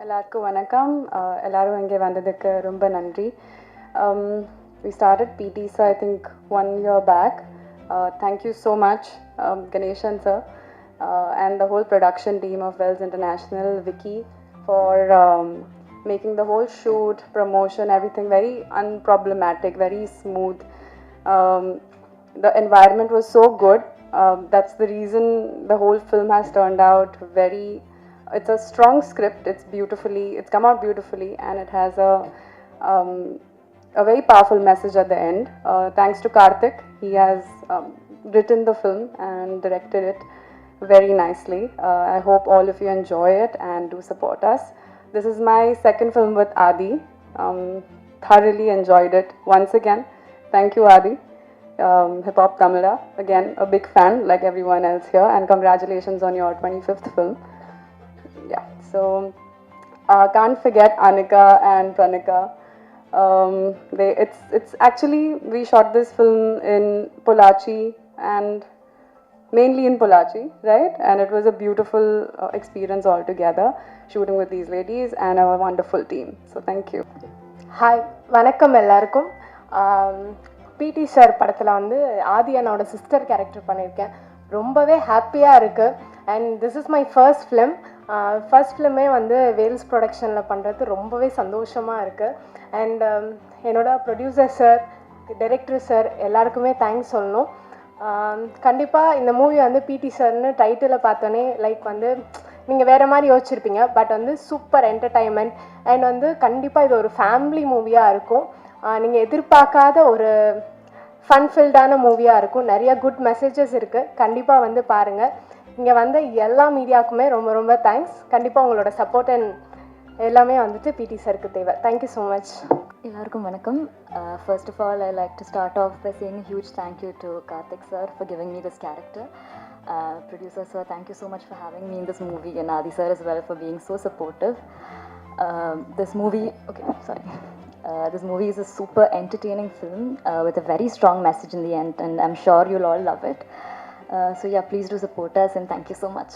எல்லாருக்கும் வணக்கம். எல்லாரும் இங்கே வந்ததுக்கு ரொம்ப நன்றி. We started PTSA I think 1 year back. Thank you so much, Ganeshan sir, and the whole production team of Wells International, Vicky, for making the whole shoot, promotion, everything very unproblematic, very smooth. The environment was so good. That's the reason the whole film has turned out very. It's a strong script. It's come out beautifully, and it has a very powerful message at the end. Thanks to Karthik, he has written the film and directed it very nicely. I hope all of you enjoy it and do support us. This is my second film with Adi. Thoroughly enjoyed it once again. Thank you, Adi. Hip Hop Tamila, again a big fan like everyone else here, and congratulations on your 25th film. Yeah, so can't forget Anika and Pranika. It's actually, we shot this film in Pollachi, and mainly in Pollachi, right? And it was a beautiful experience altogether, shooting with these ladies and a wonderful team. So thank you. Hi, வணக்கம் எல்லாருக்கும். பிடி sir படத்தில் வந்து ஆதி அண்ணாவோட sister character பண்ணியிருக்கேன். ரொம்பவே ஹாப்பியாக இருக்குது. And this is my first film. First ஃபிலிமே வந்து வேல்ஸ் ப்ரொடக்ஷனில் பண்ணுறது ரொம்பவே சந்தோஷமாக இருக்குது. அண்ட் என்னோட ப்ரொடியூசர் சார், டைரக்டர் சார் எல்லாருக்குமே தேங்க்ஸ் சொல்லணும். கண்டிப்பாக இந்த மூவி வந்து பிடி சார்னு டைட்டிலை பார்த்தோன்னே லைக் வந்து நீங்கள் வேறு மாதிரி யோசிச்சிருப்பீங்க. பட் வந்து சூப்பர் என்டர்டைன்மெண்ட். அண்ட் வந்து கண்டிப்பாக இது ஒரு ஃபேமிலி மூவியாக இருக்கும். நீங்கள் எதிர்பார்க்காத ஒரு ஃபன்ஃபில்டான மூவியாக இருக்கும். நிறைய குட் மெசேஜஸ் இருக்குது. கண்டிப்பாக வந்து பாருங்கள். இங்கே வந்த எல்லா மீடியாவுக்குமே ரொம்ப ரொம்ப தேங்க்ஸ். கண்டிப்பாக உங்களோட சப்போர்ட் அண்ட் எல்லாமே வந்துட்டு பிடி சாருக்கு தேவை. Thank you so much. எல்லாருக்கும் வணக்கம். First of all, I like to start off by saying a huge thank you to Karthik sir for giving me this character. Producer sir, thank you so much for having me in this movie, and Adi sir as well for being so supportive. This movie is a super entertaining film with a very strong message in the end, and I'm sure you'll all love it. So yeah, please do support us, and thank you so much.